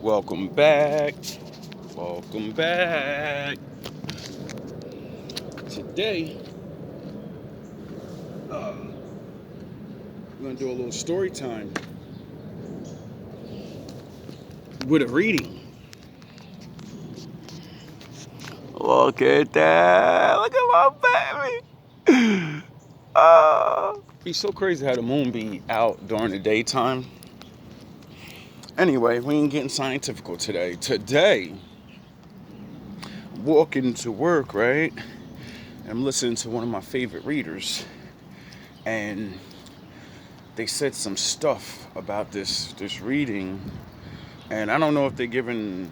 Welcome back. Welcome back. Today, we're going to do a little story time with a reading. Look at that. Look at my baby. It's so crazy how the moon be out during the daytime. Anyway, we ain't getting scientific today. Today, walking to work, right? I'm listening to one of my favorite readers, and they said some stuff about this reading, and I don't know if they're giving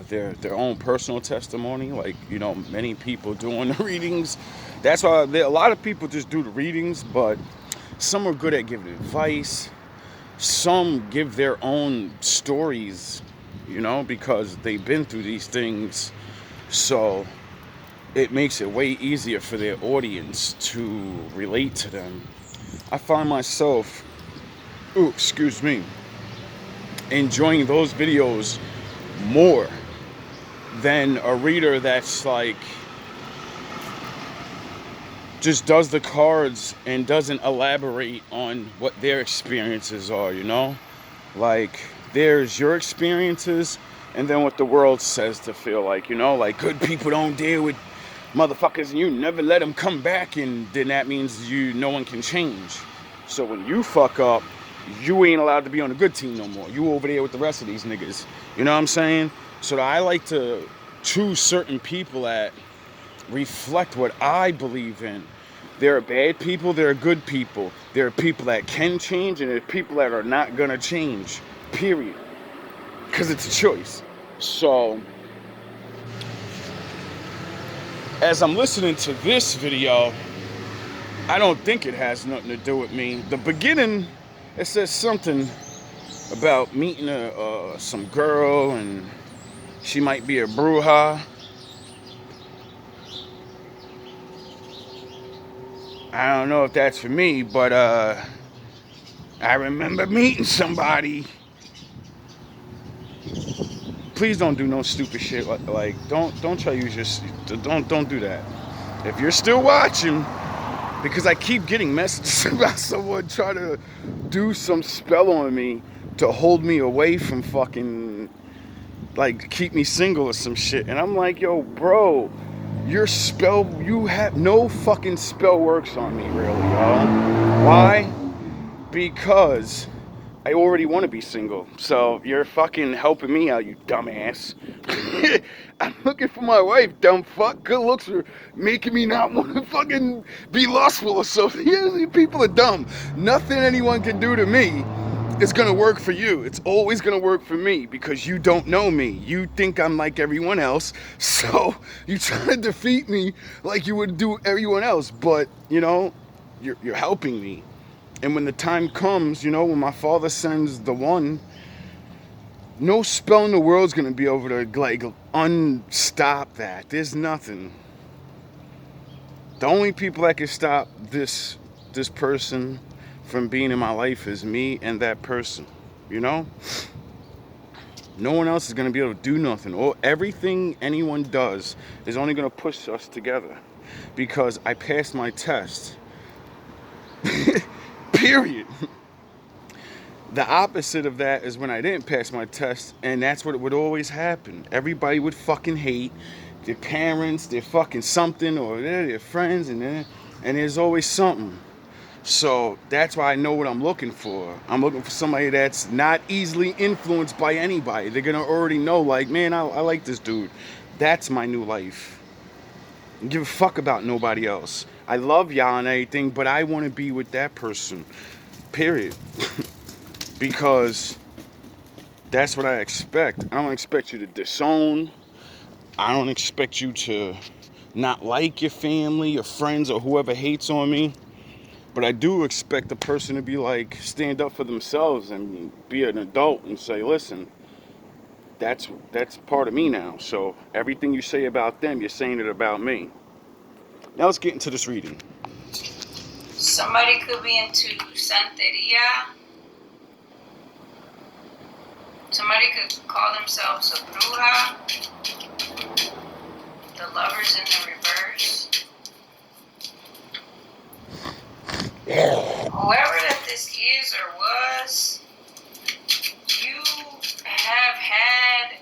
their own personal testimony, like many people doing the readings. That's why a lot of people just do the readings, but some are good at giving advice. Some give their own stories, because they've been through these things. So it makes it way easier for their audience to relate to them. I find myself, enjoying those videos more than a reader that's like just does the cards and doesn't elaborate on what their experiences are, like there's your experiences and then what the world says to feel like, like good people don't deal with motherfuckers and you never let them come back, and then that means no one can change. So when you fuck up, you ain't allowed to be on the good team no more. You over there with the rest of these niggas. You know what I'm saying? So I like to choose certain people that reflect what I believe in. There are bad people, there are good people. There are people that can change, and there are people that are not gonna change, period. Because it's a choice. So as I'm listening to this video, I don't think it has nothing to do with me. The beginning, it says something about meeting some girl, and she might be a bruja. I don't know if that's for me, but I remember meeting somebody. Please don't do no stupid shit. Like don't try to use your don't do that. If you're still watching, because I keep getting messages about someone trying to do some spell on me to hold me away from fucking, like, keep me single or some shit. And I'm like, yo, bro, you have no fucking spell works on me, really, yo. Why? Because I already want to be single. So you're fucking helping me out, you dumbass. I'm looking for my wife, dumb fuck. Good looks are making me not want to fucking be lustful or something. These people are dumb. Nothing anyone can do to me is gonna work for you. It's always gonna work for me because you don't know me. You think I'm like everyone else, so you try to defeat me like you would do everyone else. But you're helping me. And when the time comes, when my father sends the one, no spell in the world's gonna be able to like unstop that. There's nothing. The only people that can stop this person from being in my life is me and that person. No one else is gonna be able to do nothing. Or everything anyone does is only gonna push us together. Because I passed my test. Period. The opposite of that is when I didn't pass my test, and that's what would always happen. Everybody would fucking hate their parents, their fucking something, or their friends, and there's always something. So that's why I know what I'm looking for. I'm looking for somebody that's not easily influenced by anybody. They're gonna already know, like, man, I like this dude. That's my new life. I don't give a fuck about nobody else. I love y'all and everything, but I want to be with that person. Period. Because that's what I expect. I don't expect you to disown. I don't expect you to not like your family, your friends, or whoever hates on me. But I do expect the person to be like, stand up for themselves and be an adult and say, listen, that's part of me now. So everything you say about them, you're saying it about me. Now let's get into this reading. Somebody could be into Santeria. Somebody could call themselves a bruja. The lovers in the reverse. Whoever that this is or was, you have had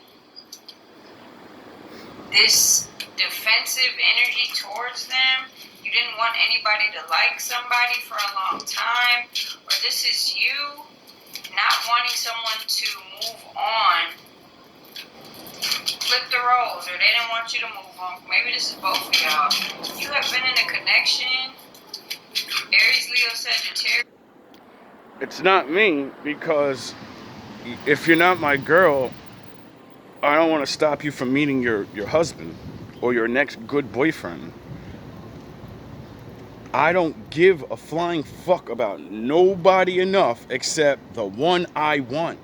this defensive energy towards them. You didn't want anybody to like somebody for a long time, or this is you not wanting someone to move on. Flip the roles, or they didn't want you to move on. Maybe this is both of y'all. You have been in a connection. Aries, Leo, Sagittarius. It's not me, because if you're not my girl, I don't want to stop you from meeting your husband or your next good boyfriend. I don't give a flying fuck about nobody enough except the one I want.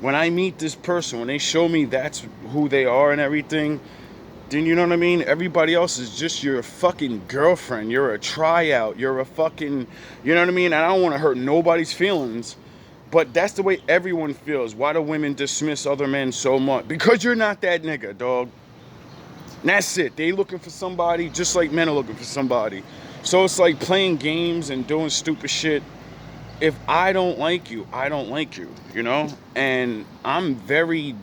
When I meet this person, when they show me that's who they are and everything, then you know what I mean? Everybody else is just your fucking girlfriend. You're a tryout. You're a fucking, you know what I mean? And I don't want to hurt nobody's feelings, but that's the way everyone feels. Why do women dismiss other men so much? Because you're not that nigga, dog. And that's it. They looking for somebody just like men are looking for somebody. So it's like playing games and doing stupid shit. If I don't like you, I don't like you, you know? And I'm very,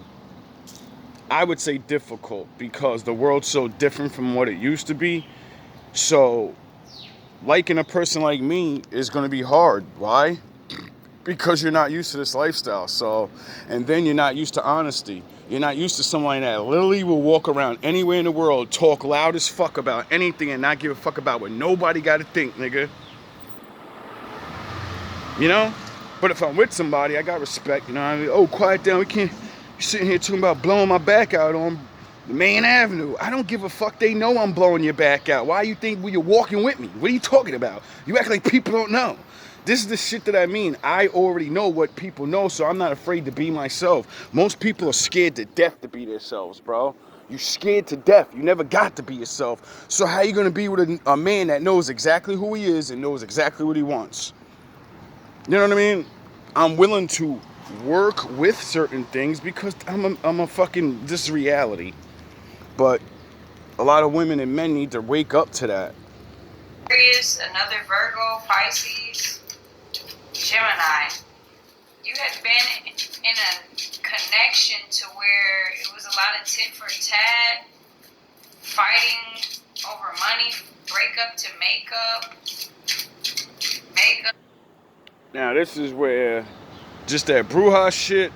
I would say, difficult, because the world's so different from what it used to be. So liking a person like me is going to be hard. Why? Because you're not used to this lifestyle. So, and then you're not used to honesty. You're not used to somebody that literally will walk around anywhere in the world, talk loud as fuck about anything and not give a fuck about what nobody got to think, nigga. You know? But if I'm with somebody, I got respect, you know what I mean? Oh, quiet down, we can't, you're sitting here talking about blowing my back out on the main avenue. I don't give a fuck, they know I'm blowing your back out. Why you think you're walking with me? What are you talking about? You act like people don't know. This is the shit that I mean. I already know what people know, so I'm not afraid to be myself. Most people are scared to death to be themselves, bro. You're scared to death. You never got to be yourself. So how you gonna be with a man that knows exactly who he is and knows exactly what he wants? You know what I mean? I'm willing to work with certain things because I'm a fucking, this is reality. But a lot of women and men need to wake up to that. Aquarius, another Virgo, Pisces, Gemini. You had been in a connection to where it was a lot of tit for tat, fighting over money, breakup to makeup. Now this is where just that bruja shit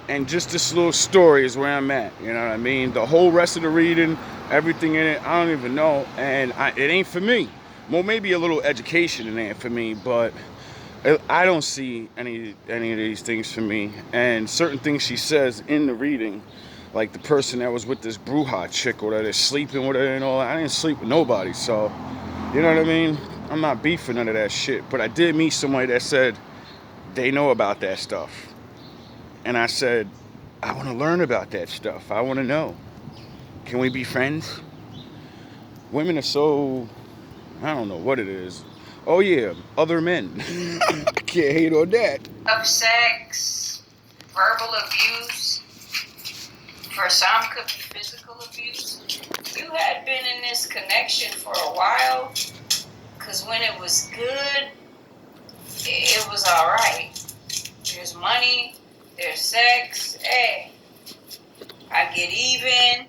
and just this little story is where I'm at. You know what I mean? The whole rest of the reading, everything in it, I don't even know. And it ain't for me. Well, maybe a little education in it for me, but I don't see any of these things for me. And certain things she says in the reading, like the person that was with this bruja chick or that is sleeping with her and all that, I didn't sleep with nobody. So, you know what I mean? I'm not beefing none of that shit. But I did meet somebody that said they know about that stuff. And I said, I want to learn about that stuff. I want to know. Can we be friends? Women are so, I don't know what it is. Oh yeah, other men. I can't hate on that. Of sex, verbal abuse. For some, could be physical abuse. You had been in this connection for a while, because when it was good, it was all right. There's money, there's sex. Hey, I get even.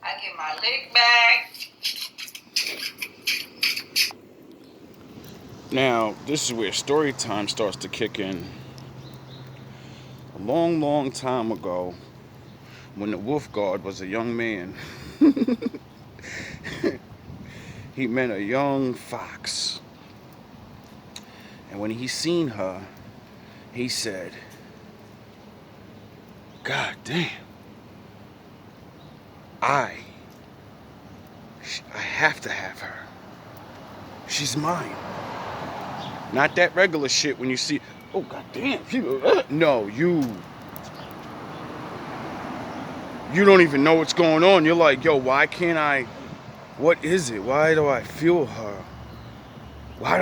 I get my lick back. Now, this is where story time starts to kick in. A long, long time ago, when the wolf guard was a young man, he met a young fox. And when he seen her, he said, God damn, I have to have her. She's mine. Not that regular shit when you see, oh god damn, no, you don't even know what's going on. You're like, yo, why can't I, what is it? Why do I feel her? Why?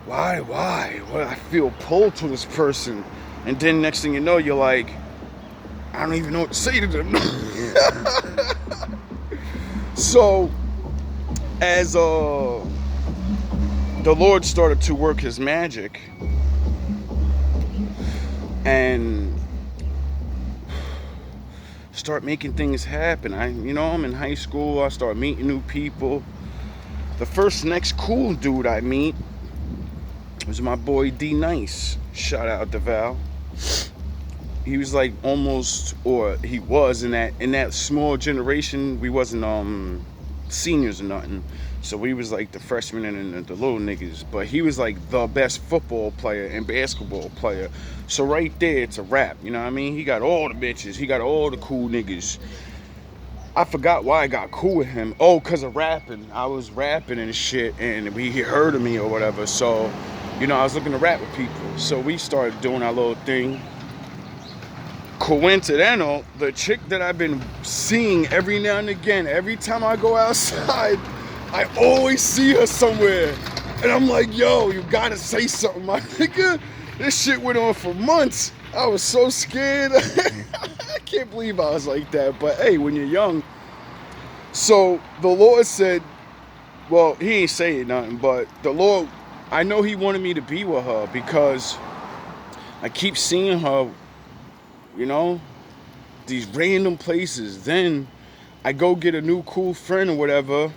Well, I feel pulled to this person. And then next thing you know, you're like, I don't even know what to say to them. So, as the Lord started to work his magic and start making things happen, I'm in high school, I start meeting new people. The first next cool dude I meet was my boy D Nice. Shout out to Val. He was like almost, or he was in that small generation. We wasn't seniors or nothing, so we was like the freshmen and the little niggas. But he was like the best football player and basketball player. So right there, it's a wrap. You know what I mean? He got all the bitches. He got all the cool niggas. I forgot why I got cool with him. Oh, cause of rapping. I was rapping and shit, and he heard of me or whatever. So, I was looking to rap with people. So we started doing our little thing. Coincidental, the chick that I've been seeing every now and again, every time I go outside, I always see her somewhere. And I'm like, yo, you gotta say something, my nigga. This shit went on for months. I was so scared. I can't believe I was like that. But hey, when you're young. So the Lord said, well, he ain't saying nothing, but the Lord, I know he wanted me to be with her because I keep seeing her, these random places. Then I go get a new cool friend or whatever.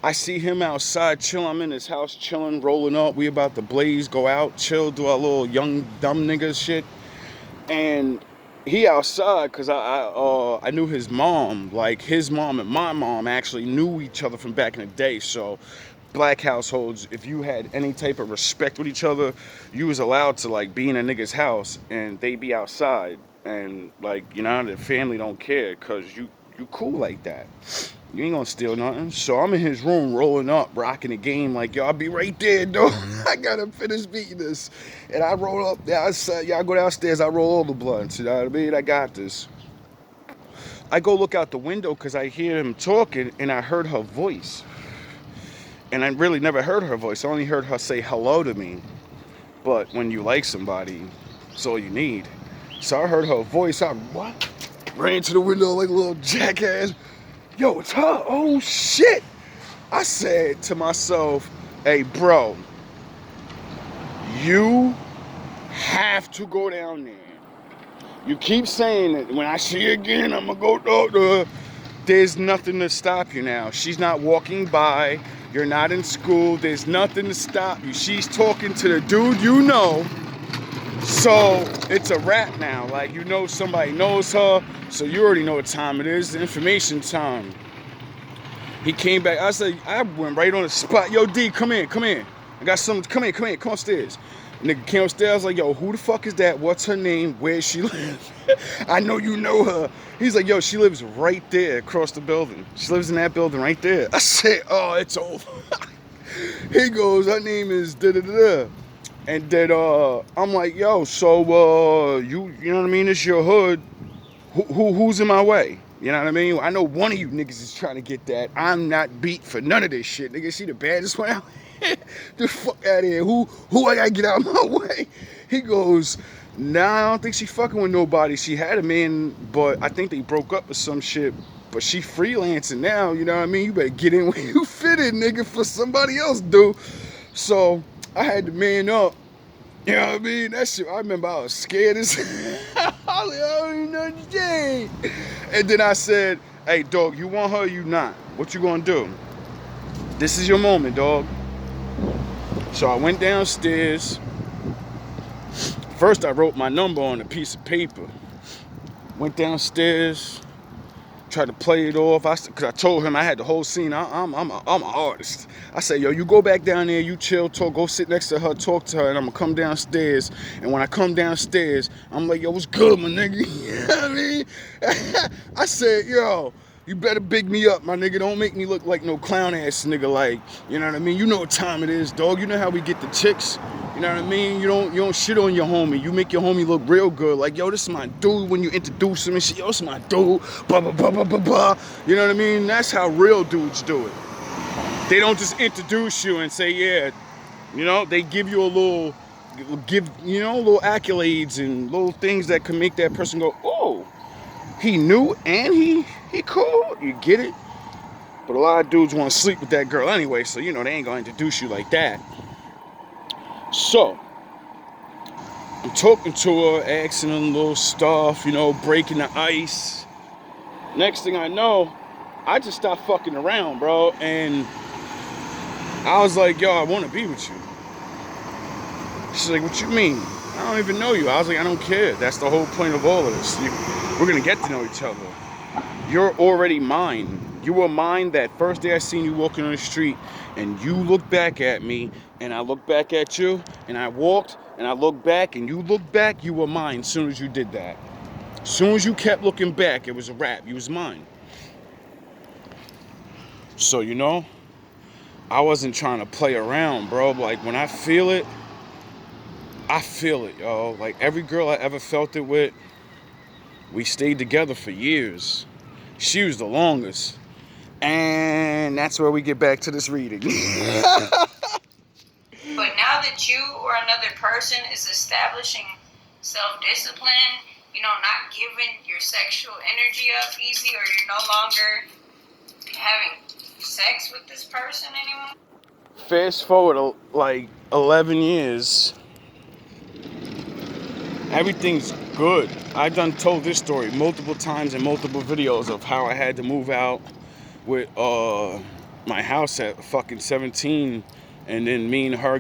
I see him outside chilling. I'm in his house chilling, rolling up. We about to blaze, go out, chill, do our little young dumb nigga shit. And he outside because I knew his mom. Like his mom and my mom actually knew each other from back in the day. So black households, if you had any type of respect with each other, you was allowed to like be in a nigga's house and they be outside. And like, the family don't care because you cool like that. You ain't gonna steal nothing. So I'm in his room rolling up, rocking the game like, yo, I'll be right there, dog. I gotta finish beating this. And I roll up there. I said, I go downstairs, I roll all the blunts. You know what I mean? I got this. I go look out the window because I hear him talking and I heard her voice. And I really never heard her voice. I only heard her say hello to me. But when you like somebody, it's all you need. So I heard her voice. I ran to the window like a little jackass. Yo, it's her. Oh, shit. I said to myself, hey, bro, you have to go down there. You keep saying that when I see her again, I'm going to go talk to her. There's nothing to stop you now. She's not walking by. You're not in school. There's nothing to stop you. She's talking to the dude you know. So it's a wrap now. Like, somebody knows her. So you already know what time it is. Information time. He came back. I went right on the spot. Yo, D, come in. I got something. Come upstairs. Nigga came upstairs. I was like, yo, who the fuck is that? What's her name? Where she live? I know you know her. He's like, yo, she lives right there across the building. She lives in that building right there. I said, oh, it's over. He goes, her name is da-da-da-da. And then I'm like, yo, so you know what I mean? It's your hood. Who's in my way? You know what I mean? I know one of you niggas is trying to get that. I'm not beat for none of this shit. Nigga, she the baddest one out here. The fuck out of here. Who I gotta get out of my way? He goes, nah, I don't think she fucking with nobody. She had a man, but I think they broke up or some shit. But she freelancing now, you know what I mean? You better get in where you fit in, nigga, for somebody else, dude. So I had to man up. You know what I mean? That shit, I remember I was scared as I don't even know the day. And then I said, hey, dog, you want her or you not? What you gonna do? This is your moment, dog. So I went downstairs. First, I wrote my number on a piece of paper. Went downstairs. Tried to play it off. Because I told him I had the whole scene. I'm an artist. I said, yo, you go back down there, you chill, talk, go sit next to her, talk to her, and I'm going to come downstairs. And when I come downstairs, I'm like, yo, what's good, my nigga? You know what I mean? I said, yo, you better big me up, my nigga. Don't make me look like no clown ass nigga. Like, you know what I mean? You know what time it is, dog. You know how we get the chicks. You know what I mean? You don't shit on your homie. You make your homie look real good. Like, yo, this is my dude when you introduce him and shit. Yo, this is my dude. Blah, blah, blah, blah, blah, blah. You know what I mean? That's how real dudes do it. They don't just introduce you and say, yeah. You know, they give you a little give, little accolades and little things that can make that person go, oh, he knew and he cool. You get it? But a lot of dudes want to sleep with that girl anyway, so they ain't gonna introduce you like that. So I'm talking to her, asking her little stuff, breaking the ice. Next thing I know, I just stopped fucking around, bro, and I was like, yo, I want to be with you. She's like, what you mean? I don't even know you. I was like, I don't care. That's the whole point of all of this. We're going to get to know each other. You're already mine. You were mine that first day I seen you walking on the street, and you looked back at me, and I looked back at you, and I walked, and I looked back, and you looked back. You were mine as soon as you did that. As soon as you kept looking back, it was a wrap. You was mine. So, I wasn't trying to play around, bro. Like, when I feel it, yo. Like, every girl I ever felt it with, we stayed together for years. She was the longest. And that's where we get back to this reading. But now that you or another person is establishing self-discipline, not giving your sexual energy up easy, or you're no longer having sex with this person anymore? Fast forward like 11 years. Everything's good. I done told this story multiple times in multiple videos of how I had to move out with my house at fucking 17, and then me and her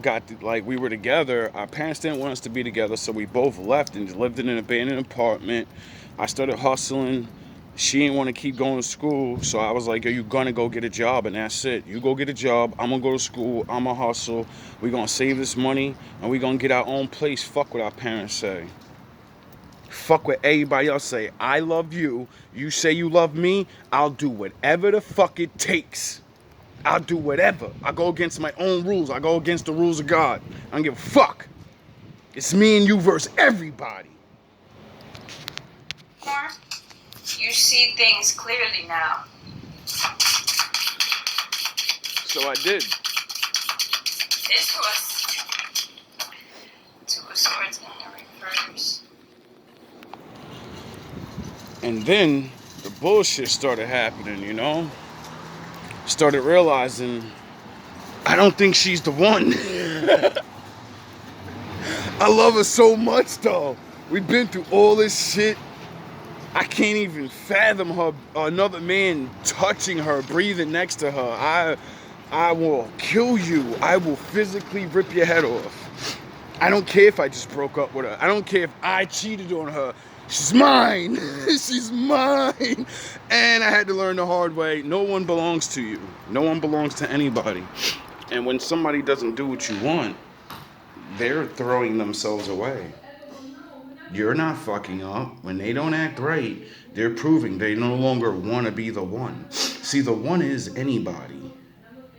we were together. Our parents didn't want us to be together, so we both left and lived in an abandoned apartment. I started hustling. She didn't want to keep going to school, so I was like, yo, you gonna go get a job, and that's it. You go get a job, I'm gonna go to school, I'm gonna hustle, we gonna save this money, and we gonna get our own place. Fuck what our parents say. Fuck what everybody else say. I love you. You say you love me. I'll do whatever the fuck it takes. I'll do whatever. I go against my own rules. I go against the rules of God. I don't give a fuck. It's me and you versus everybody. You see things clearly now. So I did. This was Two of Swords in the reverse. And then the bullshit started happening, Started realizing I don't think she's the one. I love her so much, though. We've been through all this shit. I can't even fathom her, another man touching her, breathing next to her. I will kill you. I will physically rip your head off. I don't care if I just broke up with her. I don't care if I cheated on her. She's mine. She's mine. And I had to learn the hard way. No one belongs to you. No one belongs to anybody. And when somebody doesn't do what you want, they're throwing themselves away. You're not fucking up. When they don't act right, they're proving they no longer want to be the one. See, the one is anybody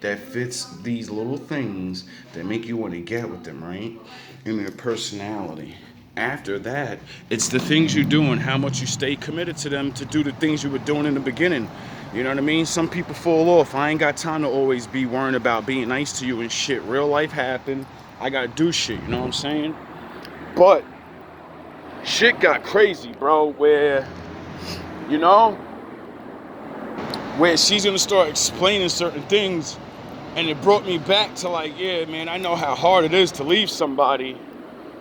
that fits these little things that make you want to get with them, right? In their personality. After that, it's the things you do and how much you stay committed to them to do the things you were doing in the beginning. You know what I mean? Some people fall off. I ain't got time to always be worrying about being nice to you and shit. Real life happened. I gotta do shit, you know what I'm saying? But shit got crazy, bro, where she's gonna start explaining certain things, and it brought me back to like, yeah, man, I know how hard it is to leave somebody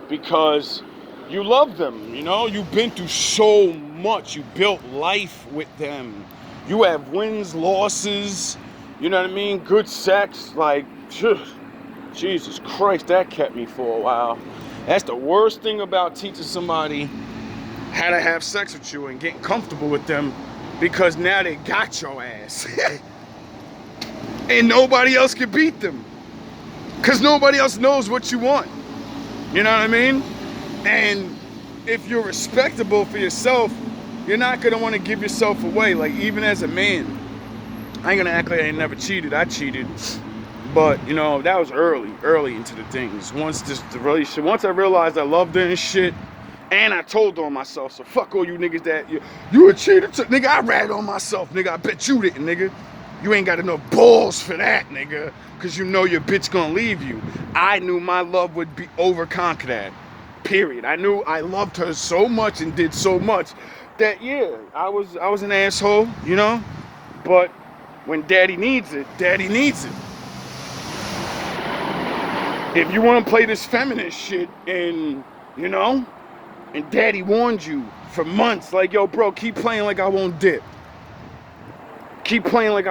because you love them, you've been through so much, you built life with them, you have wins, losses, you know what I mean, good sex, like, Jesus Christ, that kept me for a while. That's the worst thing about teaching somebody how to have sex with you and getting comfortable with them, because now they got your ass. And nobody else can beat them. Because nobody else knows what you want. You know what I mean? And if you're respectable for yourself, you're not going to want to give yourself away. Like, even as a man, I ain't going to act like I ain't never cheated. I cheated. But, that was early into the things. Once I realized I loved her and shit, and I told on myself, so fuck all you niggas that, you a cheater, nigga, I ratted on myself, nigga, I bet you didn't, nigga. You ain't got enough balls for that, nigga, because you know your bitch gonna leave you. I knew my love would be overconquer that. Period. I knew I loved her so much and did so much that, yeah, I was an asshole, you know? But when daddy needs it, daddy needs it. If you want to play this feminist shit and, you know, and daddy warned you for months, like, yo, bro, keep playing like I won't dip. Keep playing like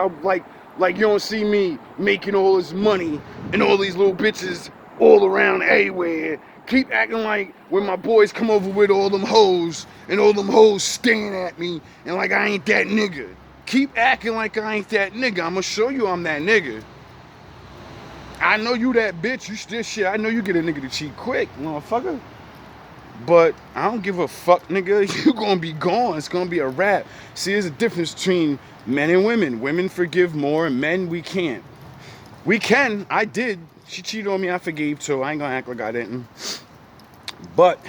like you don't see me making all this money and all these little bitches all around everywhere. Keep acting like when my boys come over with all them hoes and all them hoes staring at me and like I ain't that nigga. Keep acting like I ain't that nigga. I'ma show you I'm that nigga. I know you that bitch. You still shit. I know you get a nigga to cheat quick, motherfucker. But I don't give a fuck, nigga. You gonna be gone. It's gonna be a wrap. See, there's a difference between men and women. Women forgive more, and men, we can't. We can. I did. She cheated on me. I forgave too. I ain't gonna act like I didn't. But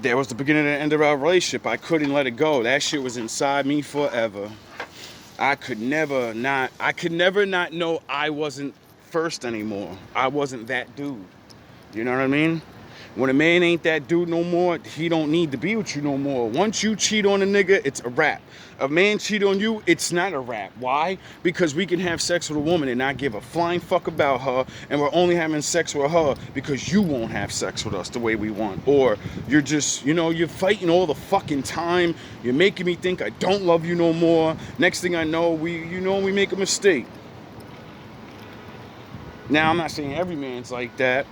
there was the beginning and the end of our relationship. I couldn't let it go. That shit was inside me forever. I could never not know I wasn't first anymore. I wasn't that dude. You know what I mean? When a man ain't that dude no more, he don't need to be with you no more. Once you cheat on a nigga, it's a wrap. A man cheat on you, it's not a wrap. Why? Because we can have sex with a woman and not give a flying fuck about her, and we're only having sex with her because you won't have sex with us the way we want. Or you're just, you know, you're fighting all the fucking time. You're making me think I don't love you no more. Next thing I know, we make a mistake. Now, I'm not saying every man's like that.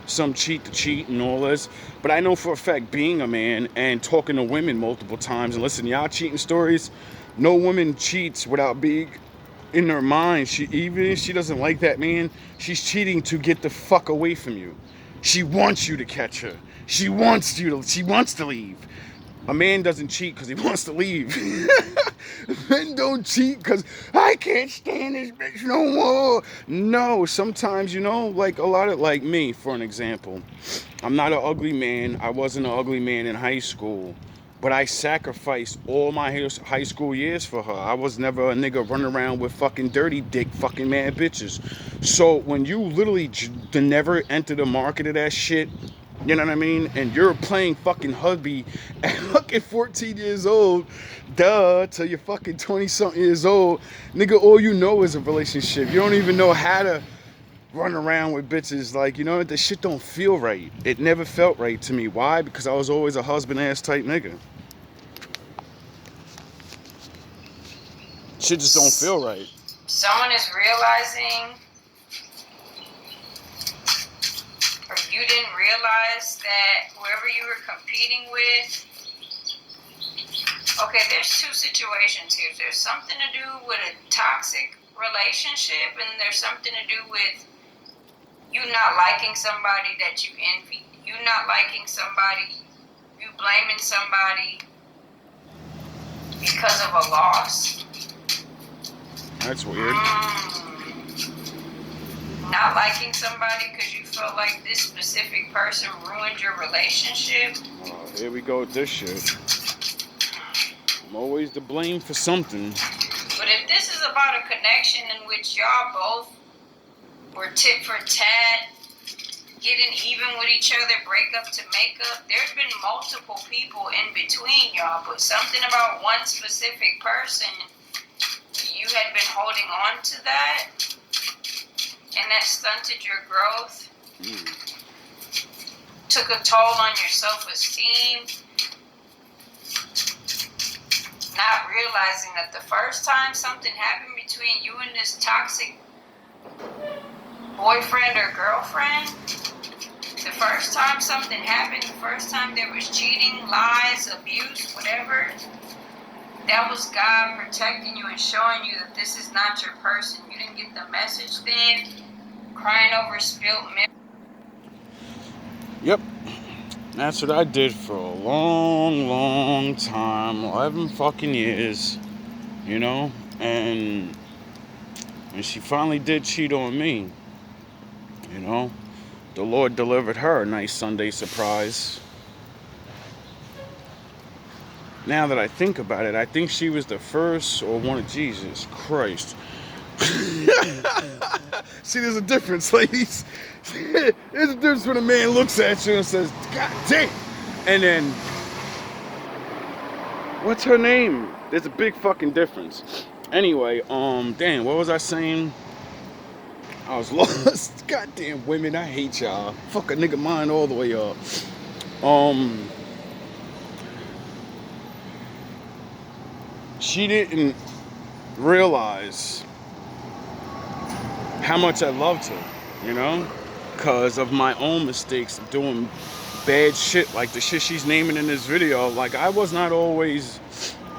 Some cheat to cheat and all this, but I know for a fact, being a man and talking to women multiple times and listening to y'all cheating stories, no woman cheats without being in her mind. Even if she doesn't like that man, she's cheating to get the fuck away from you. She wants you to catch her. She wants to leave. A man doesn't cheat because he wants to leave. Men don't cheat because I can't stand this bitch no more. No, sometimes, you know, like a lot of, like me, for an example. I'm not an ugly man. I wasn't an ugly man in high school. But I sacrificed all my high school years for her. I was never a nigga running around with fucking dirty dick fucking mad bitches. So when you literally never enter the market of that shit, you know what I mean? And you're playing fucking hubby at fucking 14 years old, till you're fucking 20-something years old. Nigga, all you know is a relationship. You don't even know how to run around with bitches. Like, you know, the shit don't feel right. It never felt right to me. Why? Because I was always a husband-ass type nigga. Shit just don't feel right. Someone is realizing, or you didn't realize that whoever you were competing with, okay, there's two situations here. There's something to do with a toxic relationship, and there's something to do with you not liking somebody that you envy. You not liking somebody, you blaming somebody because of a loss. That's weird. Not liking somebody because you felt like this specific person ruined your relationship. Oh, here we go with this shit. I'm always to blame for something. But if this is about a connection in which y'all both were tit for tat, getting even with each other, break up to make up, there's been multiple people in between y'all, but something about one specific person, you had been holding on to that, and that stunted your growth, took a toll on your self-esteem, not realizing that the first time something happened between you and this toxic boyfriend or girlfriend, the first time something happened, the first time there was cheating, lies, abuse, whatever, that was God protecting you and showing you that this is not your person. You didn't get the message then, crying over spilt milk. Yep. That's what I did for a long, long time. 11 fucking years. You know? And she finally did cheat on me. You know? The Lord delivered her a nice Sunday surprise. Now that I think about it, I think she was the first or one of Jesus Christ. See, there's a difference, ladies. There's a difference when a man looks at you and says, God damn. And then, what's her name? There's a big fucking difference. Anyway, damn, what was I saying? I was lost. Goddamn women, I hate y'all. Fuck a nigga mind all the way up. She didn't realize how much I loved her, you know? Because of my own mistakes of doing bad shit like the shit she's naming in this video. Like, I was not always,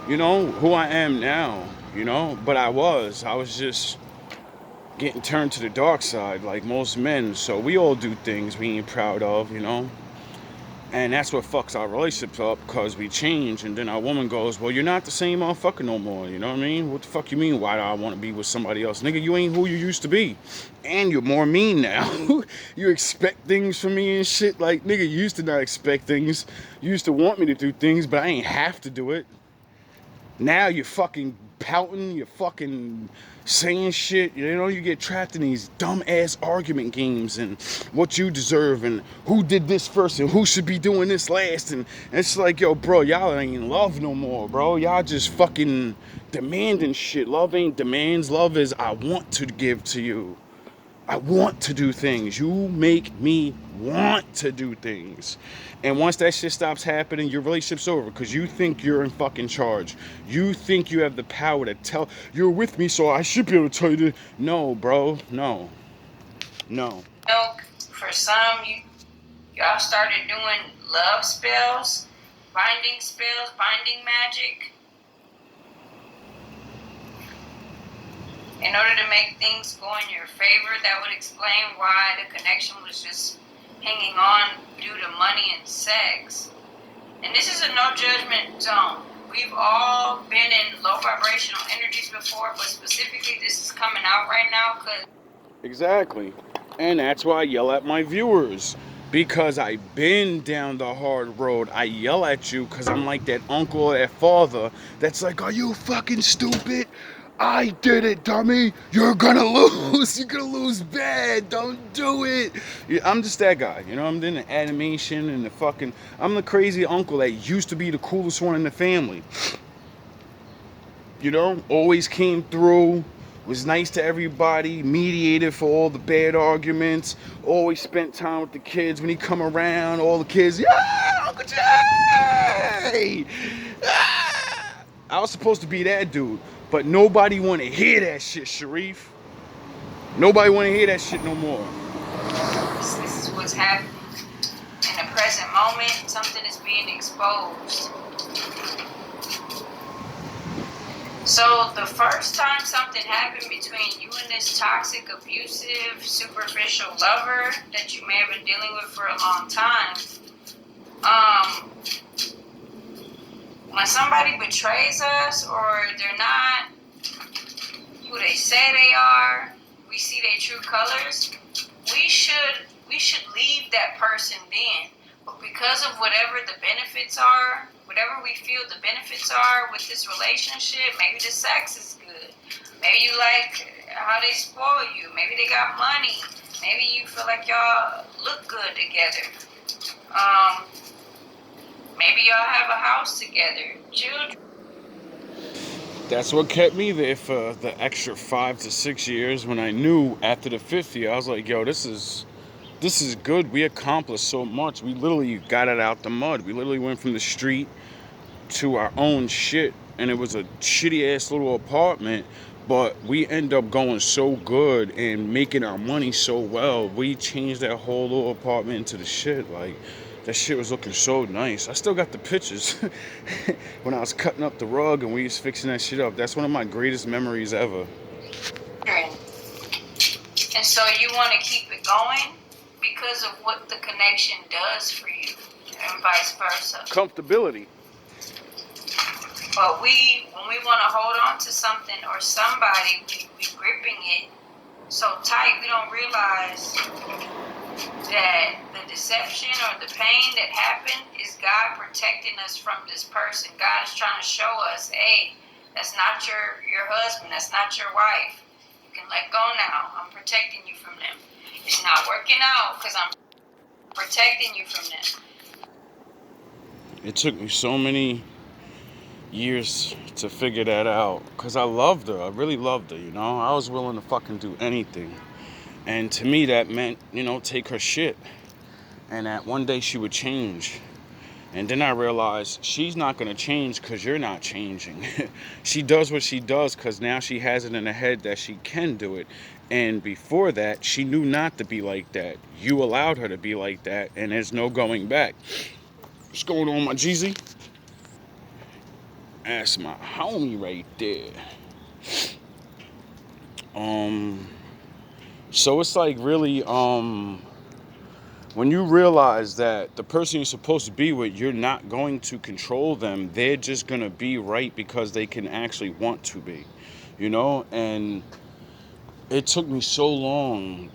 you know, who I am now, you know? But I was just getting turned to the dark side like most men. So we all do things we ain't proud of, you know? And that's what fucks our relationships up, because we change, and then our woman goes, well, you're not the same motherfucker no more, you know what I mean? What the fuck you mean, why do I want to be with somebody else? Nigga, you ain't who you used to be. And you're more mean now. You expect things from me and shit. Like, nigga, you used to not expect things. You used to want me to do things, but I ain't have to do it. Now you're fucking pouting, you're fucking saying shit, you know, you get trapped in these dumb ass argument games and what you deserve and who did this first and who should be doing this last, and it's like, yo, bro, y'all ain't in love no more, bro. Y'all just fucking demanding shit. Love ain't demands. Love is, I want to give to you. I want to do things. You make me want to do things. And once that shit stops happening, your relationship's over, because you think you're in fucking charge. You think you have the power to tell, you're with me, so I should be able to tell you to. No, bro. No. No. For some, y'all started doing love spells, binding magic, in order to make things go in your favor. That would explain why the connection was just hanging on due to money and sex. And this is a no judgment zone. We've all been in low vibrational energies before, but specifically this is coming out right now because... Exactly. And that's why I yell at my viewers. Because I've been down the hard road. I yell at you because I'm like that uncle or that father that's like, are you fucking stupid? I did it, dummy. You're gonna lose. You're gonna lose bad. Don't do it. Yeah, I'm just that guy. You know, I'm in the animation and the fucking... I'm the crazy uncle that used to be the coolest one in the family. You know, always came through, was nice to everybody, mediated for all the bad arguments, always spent time with the kids. When he come around, all the kids, yeah, Uncle Jay! Ah! I was supposed to be that dude, but nobody want to hear that shit, Sharif. Nobody want to hear that shit no more. This is what's happening. In the present moment, something is being exposed. So the first time something happened between you and this toxic, abusive, superficial lover that you may have been dealing with for a long time, when somebody betrays us or they're not who they say they are, we see their true colors, we should leave that person then. But because of whatever the benefits are, whatever we feel the benefits are with this relationship, maybe the sex is good, maybe you like how they spoil you, maybe they got money, maybe you feel like y'all look good together, maybe y'all have a house together, children. That's what kept me there for the extra 5 to 6 years, when I knew after the 5th year, I was like, yo, this is good. We accomplished so much. We literally got it out the mud. We literally went from the street to our own shit, and it was a shitty ass little apartment, but we end up going so good and making our money so well. We changed that whole little apartment into the shit. Like, that shit was looking so nice. I still got the pictures when I was cutting up the rug and we was fixing that shit up. That's one of my greatest memories ever. And so you want to keep it going because of what the connection does for you, and vice versa. Comfortability. But when we want to hold on to something or somebody, we gripping it so tight, we don't realize that the deception or the pain that happened is God protecting us from this person. God is trying to show us, hey, that's not your husband. That's not your wife. You can let go now. I'm protecting you from them. It's not working out because I'm protecting you from them. It took me so many years to figure that out because I loved her. I really loved her, you know. I was willing to fucking do anything. And to me, that meant, you know, take her shit. And that one day she would change. And then I realized she's not going to change because you're not changing. She does what she does because now she has it in her head that she can do it. And before that, she knew not to be like that. You allowed her to be like that, and there's no going back. What's going on, my Jeezy? That's my homie right there. So it's like really, when you realize that the person you're supposed to be with, you're not going to control them. They're just going to be right because they can actually want to be, you know? And it took me so long,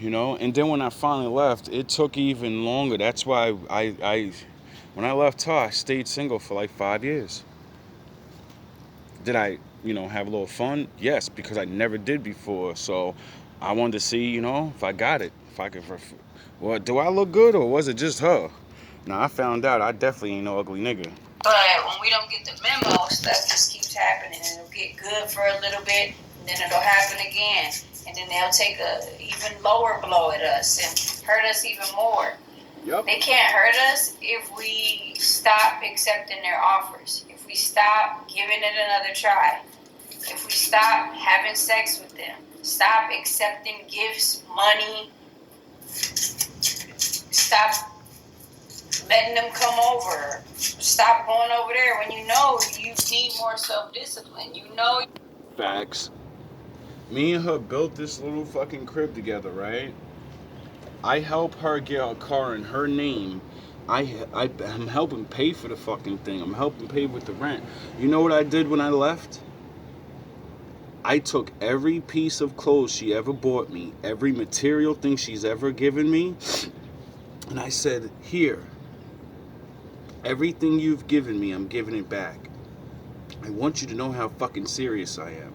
you know? And then when I finally left, it took even longer. That's why when I left her, I stayed single for like 5 years. Did I, you know, have a little fun? Yes, because I never did before. So I wanted to see, you know, if I got it. If I could, well, do I look good or was it just her? Now I found out I definitely ain't no ugly nigga. But when we don't get the memo, stuff just keeps happening. And it'll get good for a little bit, and then it'll happen again. And then they'll take a even lower blow at us and hurt us even more. Yep. They can't hurt us if we stop accepting their offers. If we stop giving it another try. If we stop having sex with them. Stop accepting gifts, money. Stop letting them come over. Stop going over there when you know you need more self-discipline. You know. Facts. Me and her built this little fucking crib together, right? I help her get a car in her name. I'm helping pay for the fucking thing. I'm helping pay with the rent. You know what I did when I left? I took every piece of clothes she ever bought me, every material thing she's ever given me, and I said, here, everything you've given me, I'm giving it back. I want you to know how fucking serious I am.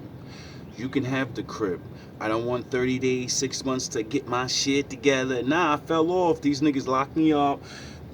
You can have the crib. I don't want 30 days, 6 months to get my shit together. Nah, I fell off. These niggas locked me up.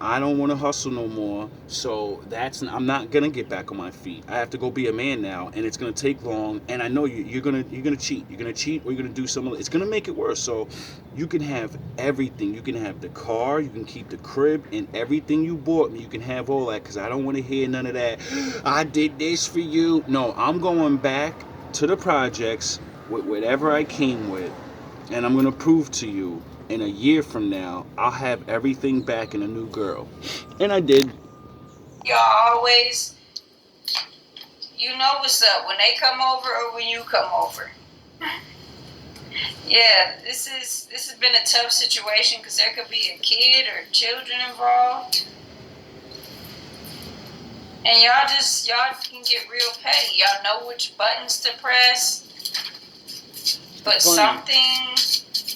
I don't want to hustle no more. So I'm not gonna get back on my feet. I have to go be a man now, and it's gonna take long. And I know you're gonna cheat. You're gonna cheat, or you're gonna do something. It's gonna make it worse. So you can have everything. You can have the car. You can keep the crib, and everything you bought me. You can have all that, cause I don't want to hear none of that. I did this for you. No, I'm going back to the projects with whatever I came with, and I'm gonna prove to you in a year from now I'll have everything back in a new girl. And I did. Y'all always, you know what's up when they come over or when you come over. Yeah, this has been a tough situation because there could be a kid or children involved. And y'all can get real petty. Y'all know which buttons to press. But something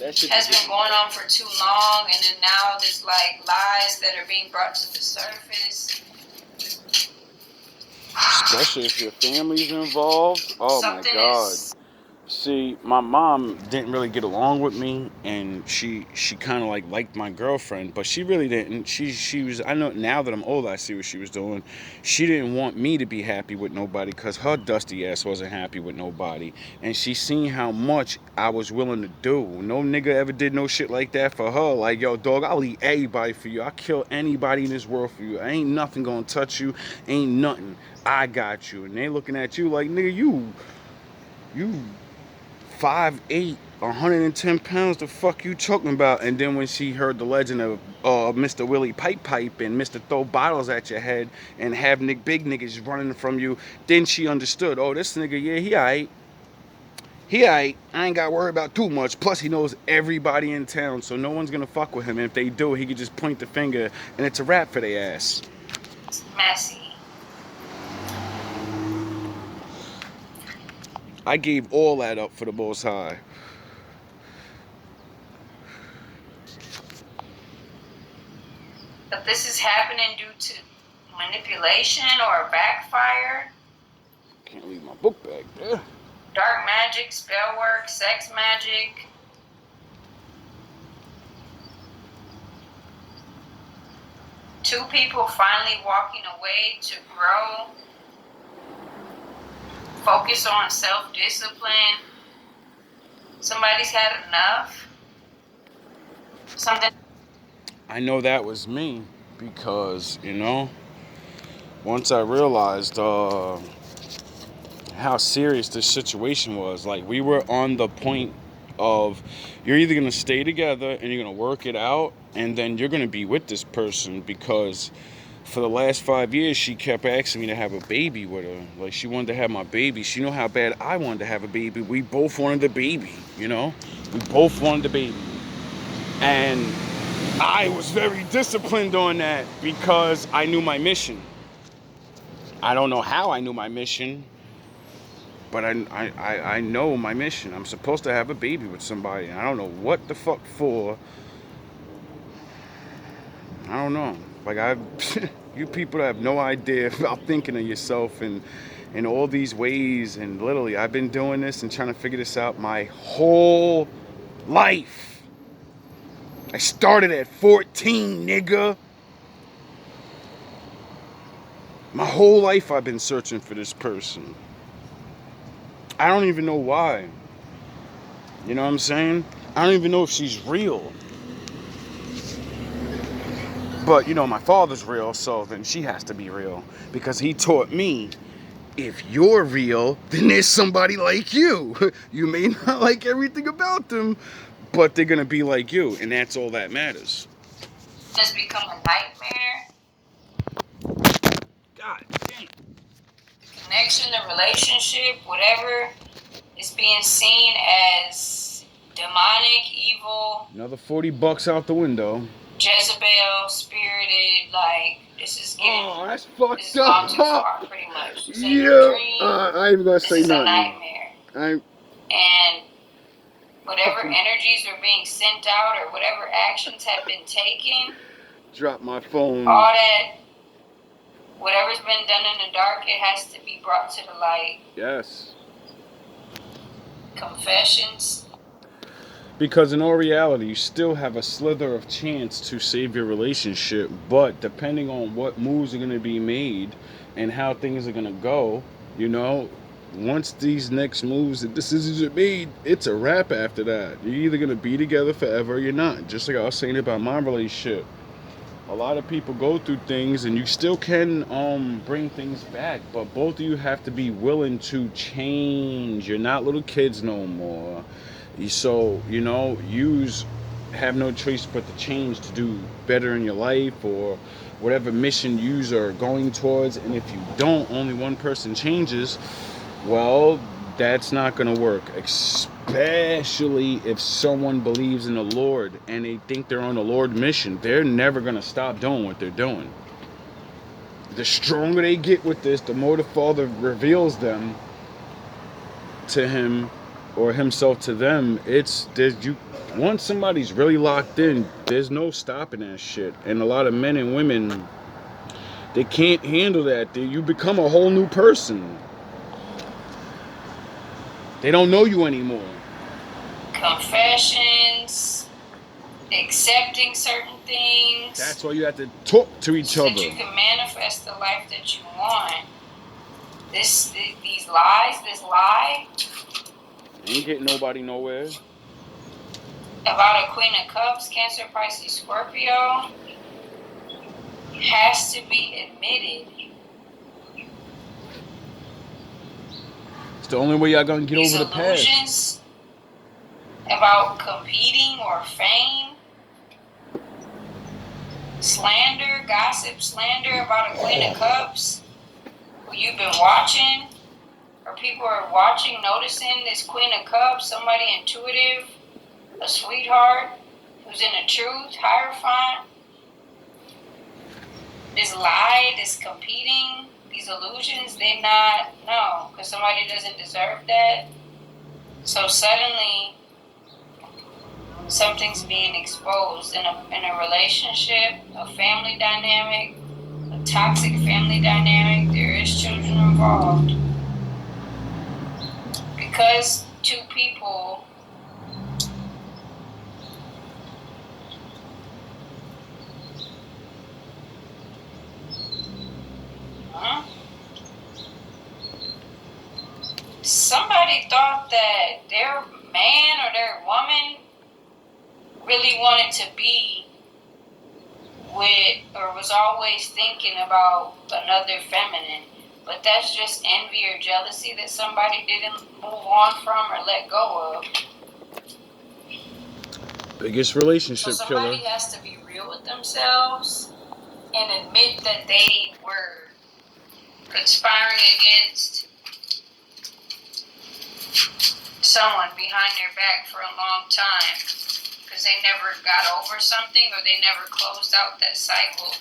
has been going on for too long, and then now there's like lies that are being brought to the surface. Especially if your family's involved. Oh my God. See, my mom didn't really get along with me, and she kind of like liked my girlfriend, but she really didn't. She was, I know now that I'm older, I see what she was doing. She didn't want me to be happy with nobody because her dusty ass wasn't happy with nobody, and she seen how much I was willing to do. No nigga ever did no shit like that for her. Like, yo, dog, I'll eat everybody for you. I'll kill anybody in this world for you. Ain't nothing gonna touch you. Ain't nothing. I got you. And they looking at you like, nigga, you 5'8", 110 pounds, the fuck you talking about? And then when she heard the legend of Mr. Willie Pipe and Mr. Throw Bottles at your head and have big niggas running from you, then she understood, oh, this nigga, yeah, he aight. He aight. I ain't got to worry about too much. Plus, he knows everybody in town, so no one's going to fuck with him. And if they do, he could just point the finger, and it's a wrap for their ass. It's messy. I gave all that up for the Most High. But this is happening due to manipulation or backfire. Can't leave my book bag there. Dark magic, spell work, sex magic. Two people finally walking away to grow. Focus on self-discipline. Somebody's had enough. Something. I know that was me because, you know, once I realized how serious this situation was, like we were on the point of you're either going to stay together and you're going to work it out and then you're going to be with this person, because for the last 5 years she kept asking me to have a baby with her. Like she wanted to have my baby. She knew how bad I wanted to have a baby. We both wanted the baby, you know? We both wanted the baby. And I was very disciplined on that because I knew my mission. I don't know how I knew my mission, but I know my mission. I'm supposed to have a baby with somebody. And I don't know what the fuck for. I don't know. Like you people have no idea about thinking of yourself in all these ways. And literally, I've been doing this and trying to figure this out my whole life. I started at 14, nigga. My whole life I've been searching for this person. I don't even know why. You know what I'm saying? I don't even know if she's real. But, you know, my father's real, so then she has to be real. Because he taught me, if you're real, then there's somebody like you. You may not like everything about them, but they're going to be like you. And that's all that matters. Has become a nightmare. God damn. The connection, the relationship, whatever is being seen as demonic, evil. Another $40 out the window. Jezebel, spirited, like, this is getting... Oh, that's fucked this is gone too up. far, pretty much. This ain't your dream. I ain't gonna say this is nothing. a nightmare. And whatever energies are being sent out or whatever actions have been taken... Drop my phone. All that, whatever's been done in the dark, it has to be brought to the light. Yes. Confessions. Because in all reality, you still have a slither of chance to save your relationship, but depending on what moves are going to be made and how things are going to go, you know, once these next moves and decisions are made, it's a wrap after that. You're either going to be together forever or you're not. Just like I was saying about my relationship. A lot of people go through things and you still can bring things back, but both of you have to be willing to change. You're not little kids no more. So, you know, yous have no choice but to change to do better in your life or whatever mission yous are going towards. And if you don't, only one person changes, well, that's not going to work. Especially if someone believes in the Lord and they think they're on the Lord mission. They're never going to stop doing what they're doing. The stronger they get with this, the more the Father reveals them to him or himself to them. Once somebody's really locked in, there's no stopping that shit. And a lot of men and women, they can't handle that. You become a whole new person. They don't know you anymore. Confessions, accepting certain things. That's why you have to talk to each other. So that you can manifest the life that you want. These lies, this lie. Ain't getting nobody nowhere. About a Queen of Cups, Cancer, Pisces, Scorpio, has to be admitted. It's the only way y'all gonna get These over the past. illusions about competing or fame, slander, gossip, slander about a Queen of Cups, who you've been watching, or people are watching, noticing this Queen of Cups, somebody intuitive, a sweetheart, who's in the truth, hierophant. This lie, this competing, these illusions, they're not, no, because somebody doesn't deserve that. So suddenly, Something's being exposed in a relationship, a family dynamic, a toxic family dynamic. There is children involved. Because two people somebody thought that their man or their woman really wanted to be with or was always thinking about another feminine, but that's just envy or jealousy that somebody didn't move on from or let go of. Biggest relationship so killer. somebody has to be real with themselves and admit that they were conspiring against someone behind their back for a long time because they never got over something or they never closed out that cycle,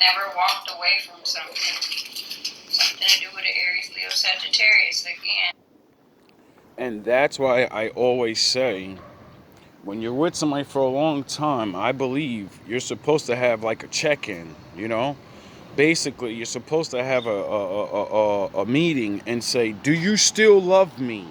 never walked away from something to do with the Aries, Leo, Sagittarius again. And that's why I always say, when you're with somebody for a long time, I believe you're supposed to have like a check-in, you know? Basically, you're supposed to have a meeting and say, do you still love me?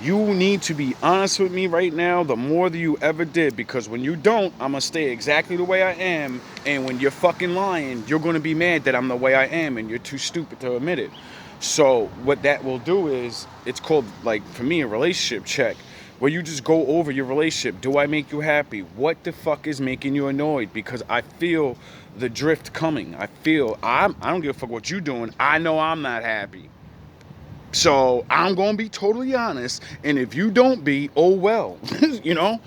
You need to be honest with me right now, the more that you ever did, because when you don't, I'm going to stay exactly the way I am, and when you're fucking lying, you're going to be mad that I'm the way I am, and you're too stupid to admit it. So what that will do is, it's called, like, for me, a relationship check, where you just go over your relationship. Do I make you happy? What the fuck is making you annoyed? Because I feel the drift coming. I don't give a fuck what you're doing. I know I'm not happy. So I'm going to be totally honest. And if you don't be, oh well. You know?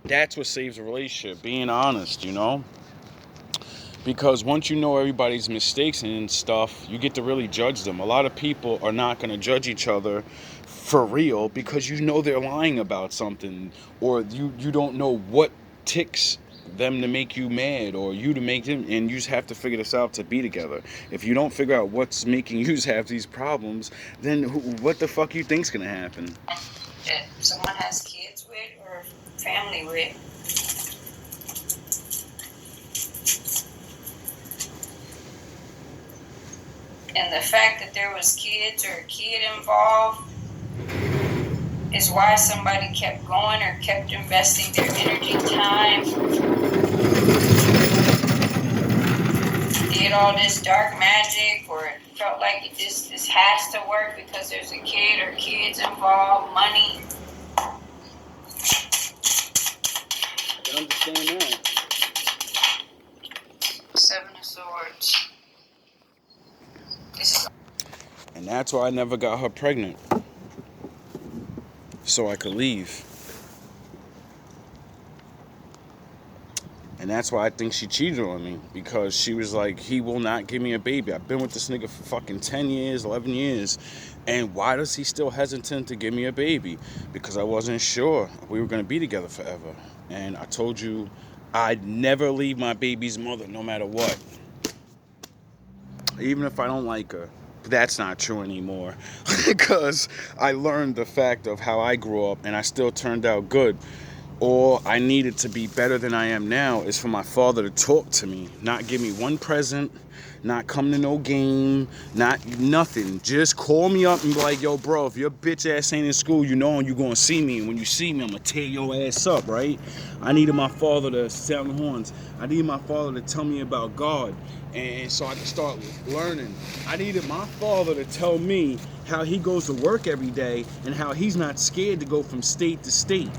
That's what saves a relationship. Being honest, you know? Because once you know everybody's mistakes and stuff, you get to really judge them. A lot of people are not going to judge each other for real because you know they're lying about something, or you don't know what ticks them to make you mad or you to make them, and you just have to figure this out to be together. If you don't figure out what's making you have these problems, then what the fuck you think's going to happen? That someone has kids with or family with. And the fact that there was kids or a kid involved is why somebody kept going or kept investing their energy, time, did all this dark magic, or it felt like this has to work because there's a kid or kids involved, money. I can understand that. Seven of Swords. And that's why I never got her pregnant. So I could leave. And that's why I think she cheated on me. Because she was like, he will not give me a baby. I've been with this nigga for fucking 10 years, 11 years. And why does he still hesitant to give me a baby? Because I wasn't sure we were going to be together forever. And I told you, I'd never leave my baby's mother no matter what. Even if I don't like her. That's not true anymore. Because I learned the fact of how I grew up and I still turned out good. All I needed to be better than I am now is for my father to talk to me, not give me one present, not come to no game, not nothing. Just call me up and be like, yo, bro, if your bitch ass ain't in school, you know you're going to see me. And when you see me, I'm going to tear your ass up, right? I needed my father to sound the horns. I needed my father to tell me about God. And so I could start learning. I needed my father to tell me how he goes to work every day and how he's not scared to go from state to state.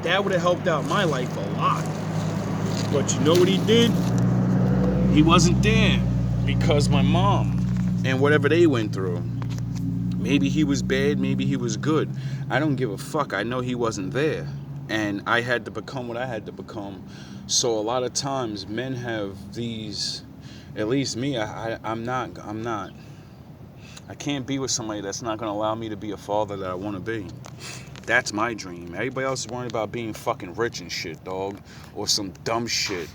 That would have helped out my life a lot. But you know what he did? He wasn't there because my mom and whatever they went through. Maybe he was bad, maybe he was good. I don't give a fuck. I know he wasn't there. And I had to become what I had to become. So a lot of times men have these, at least me, I'm not. I can't be with somebody that's not going to allow me to be a father that I want to be. That's my dream. Everybody else is worried about being fucking rich and shit, dog. Or some dumb shit.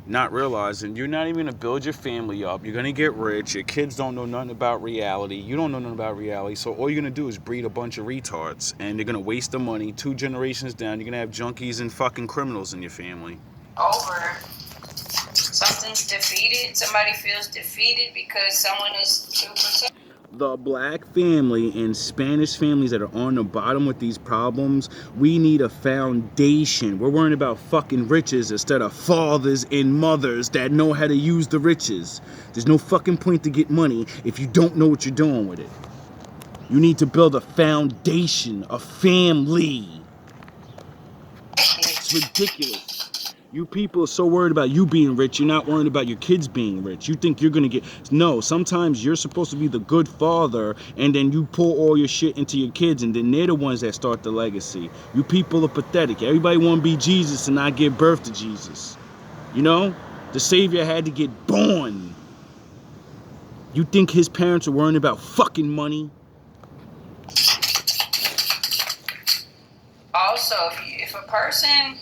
not realizing you're not even going to build your family up. You're going to get rich. Your kids don't know nothing about reality. You don't know nothing about reality. So all you're going to do is breed a bunch of retards. And they're going to waste the money. 2 generations down, you're going to have junkies and fucking criminals in your family. Over. Something's defeated. Somebody feels defeated because someone is too protected. The black family and Spanish families that are on the bottom with these problems, we need a foundation. We're worrying about fucking riches instead of fathers and mothers that know how to use the riches. There's no fucking point to get money if you don't know what you're doing with it. You need to build a foundation, a family. It's ridiculous. You people are so worried about you being rich, you're not worried about your kids being rich. You think you're gonna get... No, sometimes you're supposed to be the good father, and then you pour all your shit into your kids, and then they're the ones that start the legacy. You people are pathetic. Everybody wanna be Jesus and not give birth to Jesus. You know? The Savior had to get born. You think his parents are worrying about fucking money? Also, if a person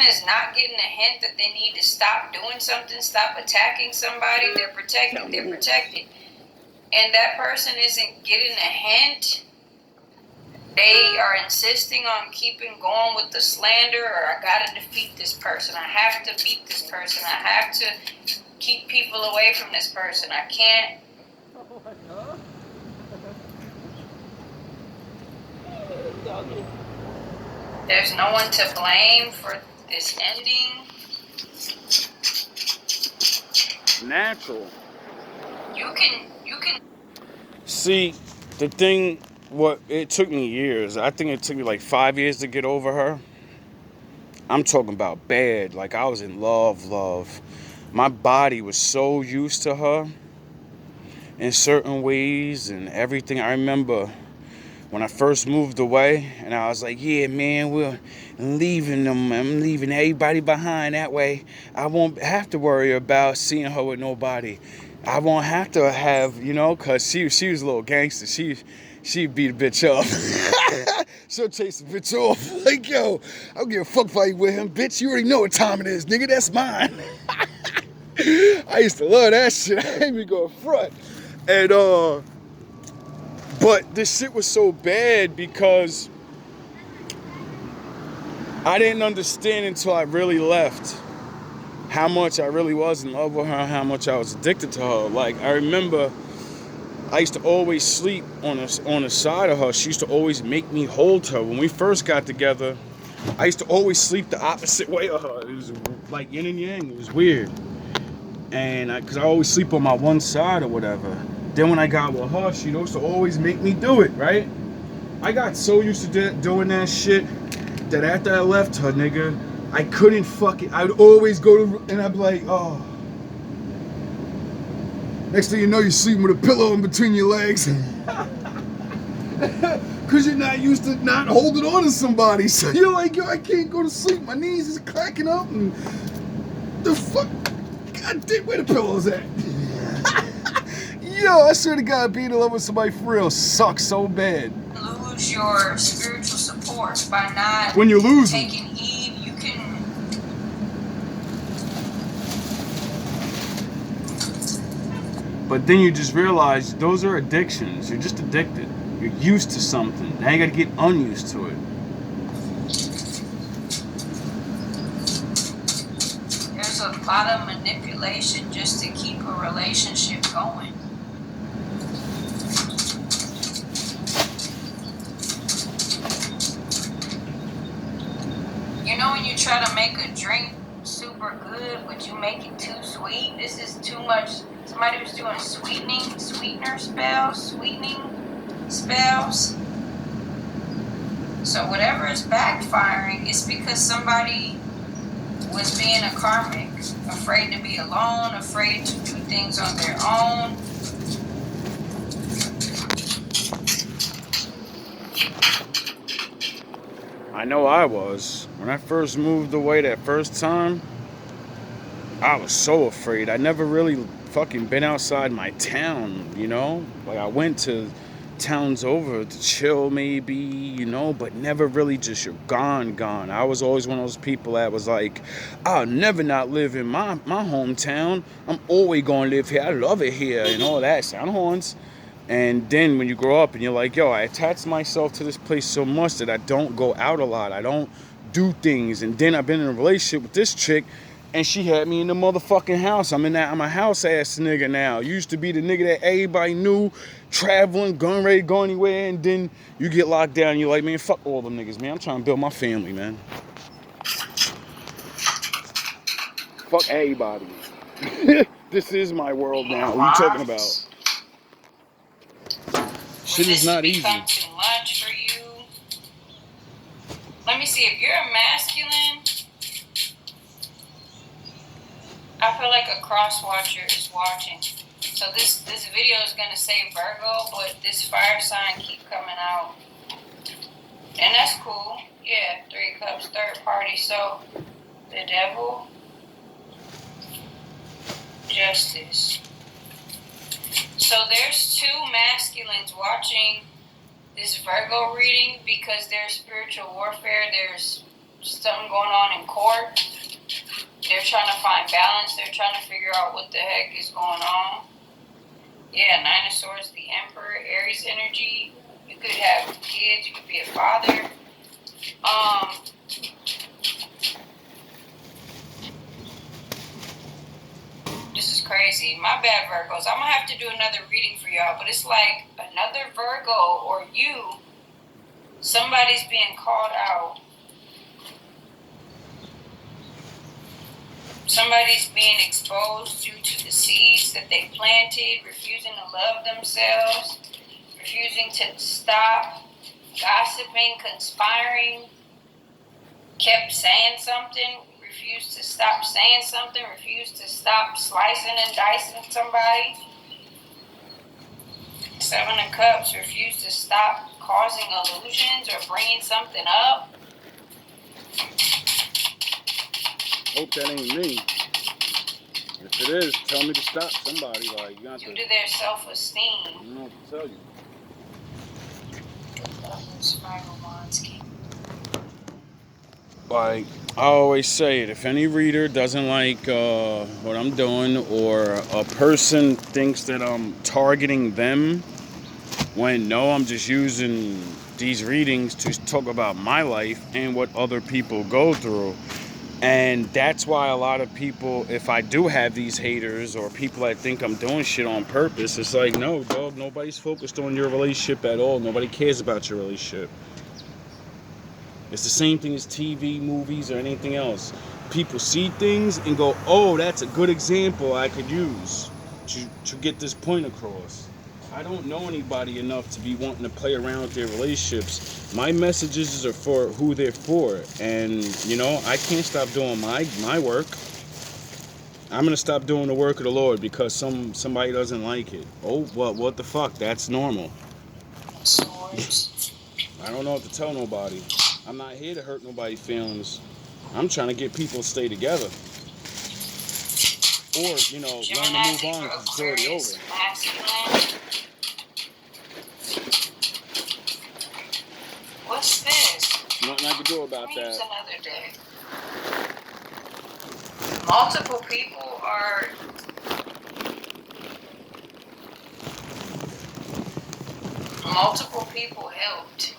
is not getting a hint that they need to stop doing something, stop attacking somebody, they're protected. And that person isn't getting a hint, they are insisting on keeping going with the slander, or I gotta defeat this person, I have to beat this person, I have to keep people away from this person, I can't. There's no one to blame for this ending. Natural. You can. See, the thing, it took me years. I think it took me like 5 years to get over her. I'm talking about bad. Like, I was in love. My body was so used to her in certain ways and everything. I remember when I first moved away, and I was like, yeah, man, we're leaving them. I'm leaving everybody behind. That way, I won't have to worry about seeing her with nobody. I won't have to have, because she was a little gangster. She'd beat a bitch up. She'll chase the bitch off. Like, yo, I don't give a fuck if I ain't with him. Bitch, you already know what time it is, nigga. That's mine. I used to love that shit. I ain't even going front. And, but this shit was so bad because I didn't understand until I really left how much I really was in love with her, how much I was addicted to her. Like, I remember I used to always sleep on the side of her. She used to always make me hold her. When we first got together, I used to always sleep the opposite way of her. It was like yin and yang. It was weird. And because I always sleep on my one side or whatever. Then when I got with her, she used to always make me do it, right? I got so used to doing that shit that after I left her, nigga, I couldn't I'd always go to, and I'd be like, oh. Next thing you know, you're sleeping with a pillow in between your legs. Because you're not used to not holding on to somebody. So you're like, yo, I can't go to sleep. My knees is cracking up. And the fuck? God damn, where the pillow's at? Yo, I swear to God, being in love with somebody for real sucks so bad. Lose your spiritual support by not when you're losing. Taking heed. You can. But then you just realize those are addictions. You're just addicted. You're used to something. Now you gotta get unused to it. There's a lot of manipulation just to keep a relationship going. You know, when you try to make a drink super good, but you make it too sweet, this is too much. Somebody was doing sweetening spells. So whatever is backfiring is because somebody was being a karmic, afraid to be alone, afraid to do things on their own. I know I was. When I first moved away that first time, I was so afraid. I never really fucking been outside my town, Like, I went to towns over to chill maybe, you know, but never really just you're gone. I was always one of those people that was like, I'll never not live in my hometown. I'm always gonna live here. I love it here and all that. Sound horns. And then when you grow up and you're like, yo, I attach myself to this place so much that I don't go out a lot. I don't do things. And then I've been in a relationship with this chick and she had me in the motherfucking house. I'm a house ass nigga now. Used to be the nigga that everybody knew, traveling, going ready to go anywhere, and then you get locked down and you're like, man, fuck all them niggas, man. I'm trying to build my family, man. Fuck everybody. This is my world now. What are you talking about? Shit is not easy. Become too much for you. Let me see, if you're a masculine, I feel like a cross watcher is watching. So this video is gonna say Virgo, but this fire sign keep coming out. And that's cool. Yeah, 3 cups, third party. So the devil, justice. So there's 2 masculines watching this Virgo reading because there's spiritual warfare. There's something going on in court. They're trying to find balance. They're trying to figure out what the heck is going on. Yeah, 9 of Swords, the Emperor, Aries energy. You could have kids. You could be a father. This is crazy. My bad, Virgos. I'm going to have to do another reading for y'all, but it's like another Virgo or you, somebody's being called out. Somebody's being exposed due to the seeds that they planted, refusing to love themselves, refusing to stop gossiping, conspiring, kept saying something, refused to stop saying something, refused to stop slicing and dicing somebody. 7 of Cups, refused to stop causing illusions or bringing something up. Hope that ain't me. If it is, tell me to stop somebody. Like, you got due to their self-esteem. I don't know what to tell you. Like, I always say it, if any reader doesn't like what I'm doing, or a person thinks that I'm targeting them, when no, I'm just using these readings to talk about my life and what other people go through. And that's why a lot of people, if I do have these haters or people that think I'm doing shit on purpose, it's like, no, dog, nobody's focused on your relationship at all. Nobody cares about your relationship. It's the same thing as TV, movies, or anything else. People see things and go, oh, that's a good example I could use to get this point across. I don't know anybody enough to be wanting to play around with their relationships. My messages are for who they're for. And, you know, I can't stop doing my work. I'm going to stop doing the work of the Lord because somebody doesn't like it. Oh, well, what the fuck? That's normal. I don't know what to tell nobody. I'm not here to hurt nobody's feelings. I'm trying to get people to stay together. Or, you know, learn to move on because it's already over. What's this? Nothing I can do about that. Use another day. Multiple people are helped.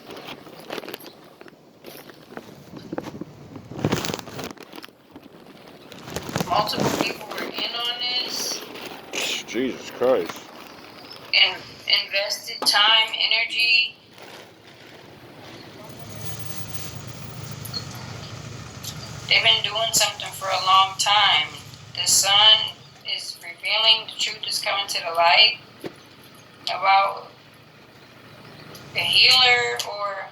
Multiple people were in on this. Jesus Christ. And invested time, energy. They've been doing something for a long time. The sun is revealing, the truth is coming to the light about the healer or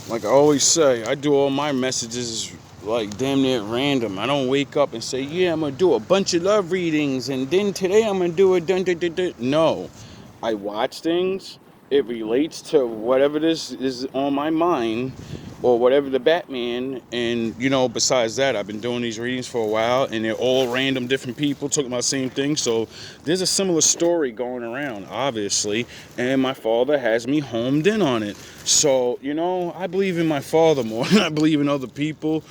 like I always say, I do all my messages like damn near random. I don't wake up and say, yeah, I'm gonna do a bunch of love readings and then today I'm gonna do a dun dun dun dun. No, I watch things it relates to whatever this is on my mind, or whatever the Batman. And besides that, I've been doing these readings for a while, and they're all random different people talking about the same thing. So there's a similar story going around, obviously, and my father has me homed in on it. So I believe in my father more than I believe in other people.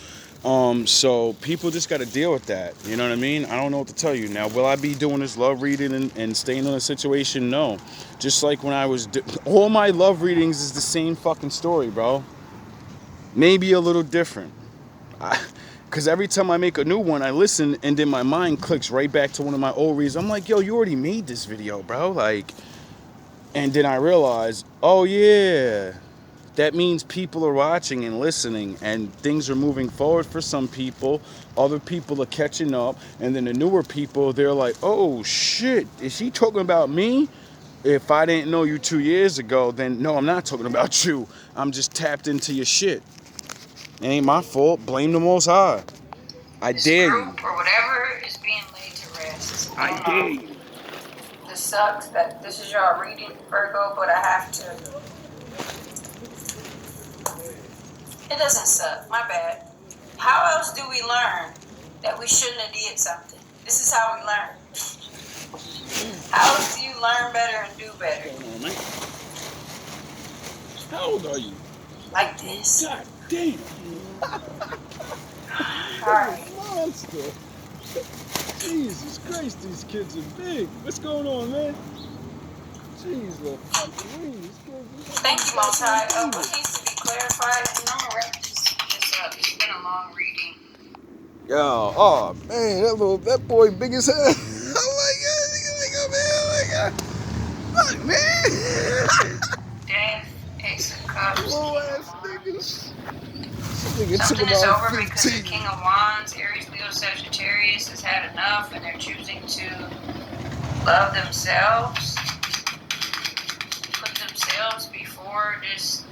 So people just got to deal with that. You know what I mean? I don't know what to tell you. Now, will I be doing this love reading and staying in a situation? No. Just like when I was, all my love readings is the same fucking story, bro. Maybe a little different. Because every time I make a new one, I listen, and then my mind clicks right back to one of my old reads. I'm like, yo, you already made this video, bro. Like, and then I realize, oh yeah, that means people are watching and listening, and things are moving forward for some people. Other people are catching up, and then the newer people, they're like, oh shit, is she talking about me? If I didn't know you 2 years ago, then no, I'm not talking about you. I'm just tapped into your shit. It ain't my fault. Blame the Most High. I This dare you. group or whatever is being laid to rest. I dare you. This sucks that this is your reading, Virgo, but I have to. It doesn't suck. My bad. How else do we learn that we shouldn't have did something? This is how we learn. How else do you learn better and do better? Hold on, man. How old are you? Like this. God damn. Alright. Monster. Jesus Christ, these kids are big. What's going on, man? Jeez, little fucking wings. Thank you, Most High. What needs to be clarified? And I'm gonna wrap this up. It's been a long reading. Yo, oh man, that boy big as hell. Oh my god, fuck, man. Death, Ace of Cups, Little ass niggas. Nigga took something is about over because the 15. King of Wands, Aries, Leo, Sagittarius has had enough, and they're choosing to love themselves, put themselves before this.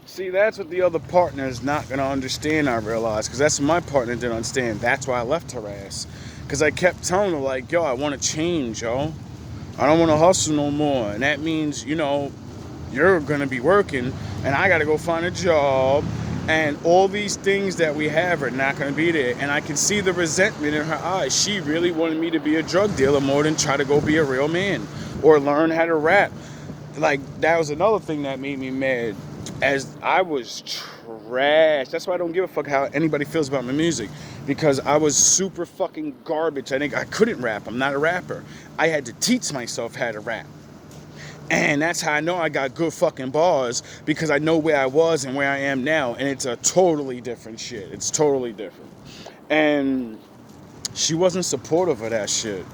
See, that's what the other partner is not going to understand, I realize. Because that's what my partner didn't understand. That's why I left her ass. Because I kept telling her, like, yo, I want to change, yo. I don't want to hustle no more. And that means, you're going to be working. And I got to go find a job. And all these things that we have are not going to be there. And I can see the resentment in her eyes. She really wanted me to be a drug dealer more than try to go be a real man. Or learn how to rap. Like, that was another thing that made me mad. As I was trash. That's why I don't give a fuck how anybody feels about my music. Because I was super fucking garbage. I think I couldn't rap. I'm not a rapper. I had to teach myself how to rap. And that's how I know I got good fucking bars. Because I know where I was and where I am now. And it's a totally different shit. It's totally different. And she wasn't supportive of that shit.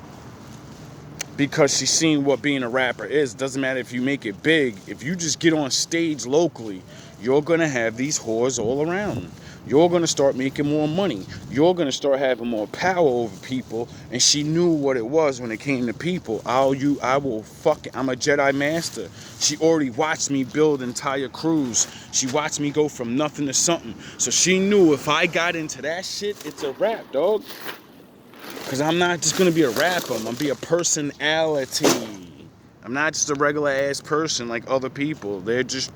Because she's seen what being a rapper is. Doesn't matter if you make it big. If you just get on stage locally, you're going to have these whores all around. You're going to start making more money. You're going to start having more power over people. And she knew what it was when it came to people. I'm a Jedi Master. She already watched me build entire crews. She watched me go from nothing to something. So she knew if I got into that shit, it's a rap, dog. Because I'm not just going to be a rapper. I'm going to be a personality. I'm not just a regular ass person like other people. They're just,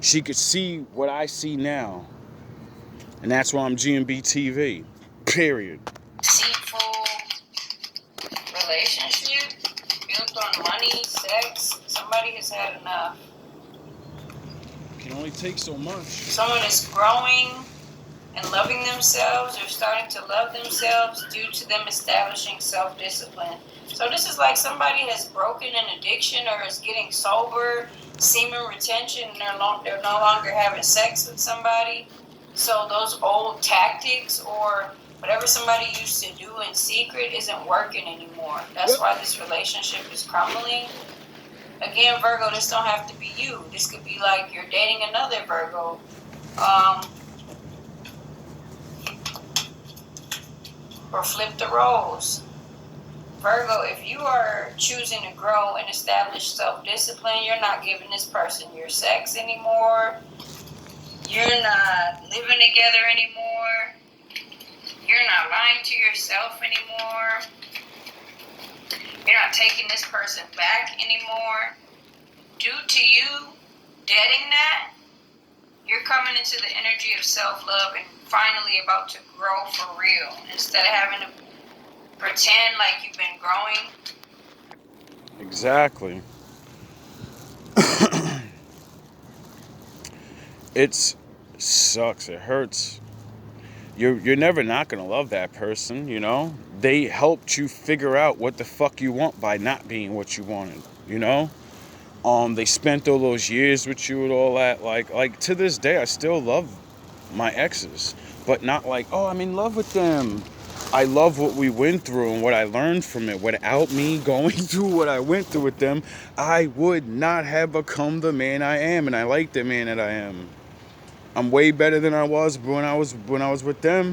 she could see what I see now. And that's why I'm GMB TV. Period. Deceitful relationship built on money, sex. Somebody has had enough. Can only take so much. Someone is growing and loving themselves, or starting to love themselves due to them establishing self-discipline. So this is like somebody has broken an addiction or is getting sober, semen retention, and they're no longer having sex with somebody. So those old tactics or whatever somebody used to do in secret isn't working anymore. That's why this relationship is crumbling. Again, Virgo, this don't have to be you. This could be like you're dating another Virgo. Or flip the roles. Virgo, if you are choosing to grow and establish self-discipline, you're not giving this person your sex anymore. You're not living together anymore. You're not lying to yourself anymore. You're not taking this person back anymore. Due to you deading that, you're coming into the energy of self-love and finally about to grow for real. Instead of having to pretend like you've been growing. Exactly. It sucks. It hurts. You're never not gonna love that person, you know? They helped you figure out what the fuck you want by not being what you wanted, you know? They spent all those years with you and all that. Like to this day, I still love my exes, but not like, oh, I'm in love with them. I love what we went through and what I learned from it. Without me going through what I went through with them, I would not have become the man I am, and I like the man that I am. I'm way better than I was when I was with them.